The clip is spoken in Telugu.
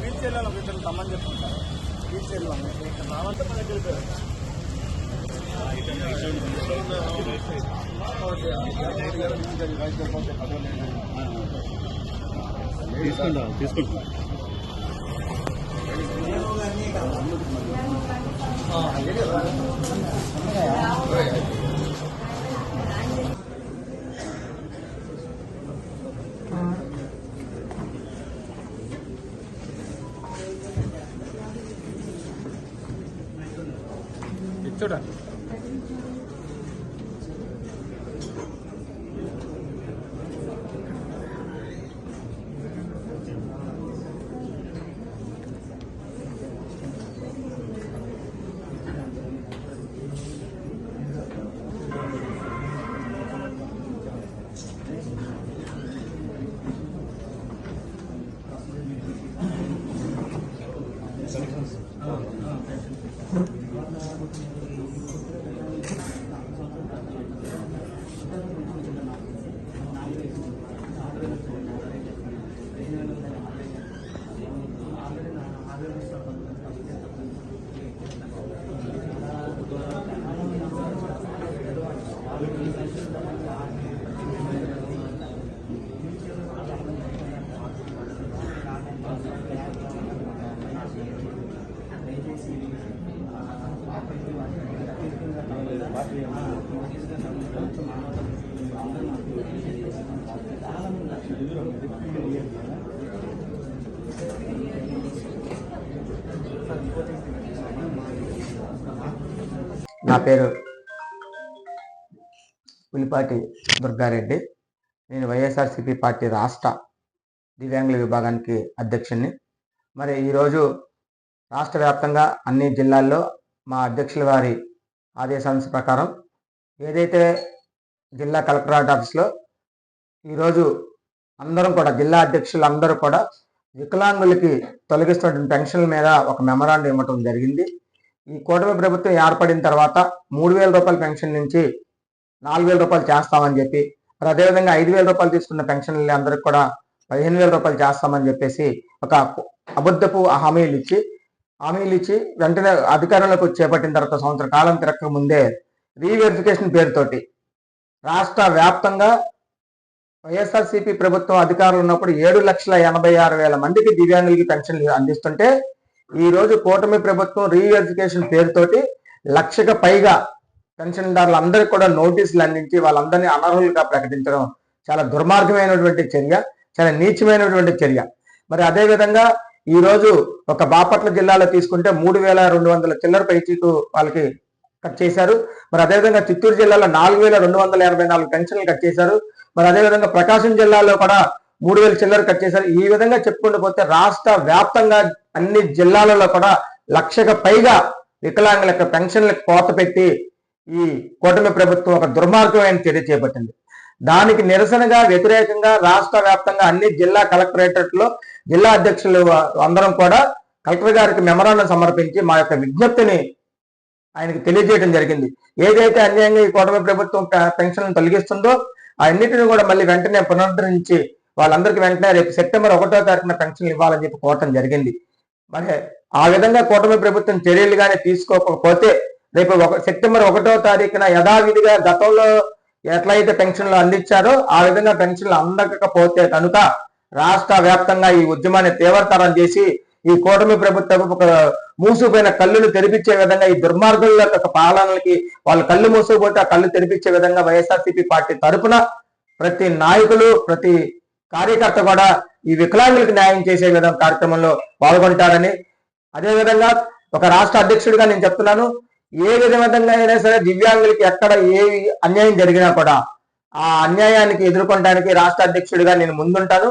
బీచ్ వెళ్ళాలి ఇద్దరు తమ్మని చెప్తాను సార్ బీచ్ వెళ్ళాము రావంటే మన దగ్గర తీసుకుంటా చూడండి నా పేరు పులిపాటి దుర్గారెడ్డి. నేను వైఎస్ఆర్సీపీ పార్టీ రాష్ట్ర దివ్యాంగుల విభాగానికి అధ్యక్షుడిని. మరి ఈరోజు రాష్ట్ర వ్యాప్తంగా అన్ని జిల్లాల్లో మా అధ్యక్షుల వారి ఆదేశాంశ ప్రకారం ఏదైతే జిల్లా కలెక్టరేట్ ఆఫీస్లో ఈరోజు అందరం కూడా జిల్లా అధ్యక్షులు అందరూ కూడా వికలాంగులకి తొలగిస్తున్న పెన్షన్ల మీద ఒక మెమరాండం ఇవ్వటం జరిగింది. ఈ కూటమి ప్రభుత్వం ఏర్పడిన తర్వాత 3,000 రూపాయల పెన్షన్ నుంచి 4,000 రూపాయలు చేస్తామని చెప్పి, మరి అదేవిధంగా 5,000 రూపాయలు తీసుకున్న పెన్షన్లు అందరికి కూడా 15,000 రూపాయలు చేస్తామని చెప్పేసి ఒక అబద్ధపు హామీలు ఇచ్చి వెంటనే అధికారంలోకి చేపట్టిన తర్వాత సంవత్సర కాలం తిరగక ముందే రీవెరిఫికేషన్ పేరుతోటి రాష్ట్ర వ్యాప్తంగా వైఎస్ఆర్సీపీ ప్రభుత్వం అధికారులు ఉన్నప్పుడు 7,86,000 మందికి దివ్యాంగులకి పెన్షన్లు అందిస్తుంటే, ఈ రోజు కూటమి ప్రభుత్వం రీవెరిఫికేషన్ పేరుతోటి 1,00,000కి పైగా పెన్షన్దారులు అందరికీ కూడా నోటీసులు అందించి వాళ్ళందరినీ అనర్హులుగా ప్రకటించడం చాలా దుర్మార్గమైనటువంటి చర్య, చాలా నీచమైనటువంటి చర్య. మరి అదేవిధంగా ఈరోజు ఒక బాపట్ల జిల్లాలో తీసుకుంటే 3,200 చిల్లర పైచీకు వాళ్ళకి కట్ చేశారు. మరి అదేవిధంగా చిత్తూరు జిల్లాలో 4,284 పెన్షన్లు కట్ చేశారు. మరి అదేవిధంగా ప్రకాశం జిల్లాలో కూడా 3,000 చిల్లర కట్ చేశారు. ఈ విధంగా చెప్పుకుంటూ పోతే రాష్ట్ర వ్యాప్తంగా అన్ని జిల్లాలలో కూడా 1,00,000కి పైగా వికలాంగుల యొక్క పెన్షన్లకు కోత పెట్టి ఈ కూటమి ప్రభుత్వం ఒక దుర్మార్గమైన చర్య చేపట్టింది. దానికి నిరసనగా వ్యతిరేకంగా రాష్ట్ర వ్యాప్తంగా అన్ని జిల్లా కలెక్టరేట్లో జిల్లా అధ్యక్షులు అందరం కూడా కలెక్టర్ గారికి మెమరాండం సమర్పించి మా యొక్క విజ్ఞప్తిని ఆయనకు తెలియజేయడం జరిగింది. ఏదైతే అన్యాయంగా ఈ కూటమి ప్రభుత్వం పెన్షన్లను తొలగిస్తుందో అన్నిటిని కూడా మళ్ళీ వెంటనే పునరుద్ధరించి వాళ్ళందరికీ వెంటనే రేపు సెప్టెంబర్ 1వ తారీఖున పెన్షన్లు ఇవ్వాలని చెప్పి కోరటం జరిగింది. మరి ఆ విధంగా కూటమి ప్రభుత్వం చర్యలు కానీ తీసుకోకపోతే రేపు సెప్టెంబర్ 1వ తారీఖున యథావిధిగా గతంలో ఎట్లయితే పెన్షన్లు అందించారో ఆ విధంగా పెన్షన్లు అందకపోతే కనుక రాష్ట్ర వ్యాప్తంగా ఈ ఉద్యమాన్ని తీవ్రతరం చేసి ఈ కూటమి ప్రభుత్వం ఒక మూసుకుపోయిన కళ్ళును తెరిపించే విధంగా ఈ దుర్మార్గుల యొక్క పాలనలకి వాళ్ళు కళ్ళు మూసుకుపోతే ఆ కళ్ళు తెరిపించే విధంగా వైఎస్ఆర్సీపీ పార్టీ తరఫున ప్రతి నాయకులు ప్రతి కార్యకర్త కూడా ఈ వికలాంగులకు న్యాయం చేసే విధంగా కార్యక్రమంలో పాల్గొంటారని, అదేవిధంగా ఒక రాష్ట్ర అధ్యక్షుడిగా నేను చెప్తున్నాను, ఏ విధంగా అయినా సరే దివ్యాంగులకి ఎక్కడ ఏ అన్యాయం జరిగినా కూడా ఆ అన్యాయానికి ఎదుర్కొనడానికి రాష్ట్ర అధ్యక్షుడిగా నేను ముందుంటాను.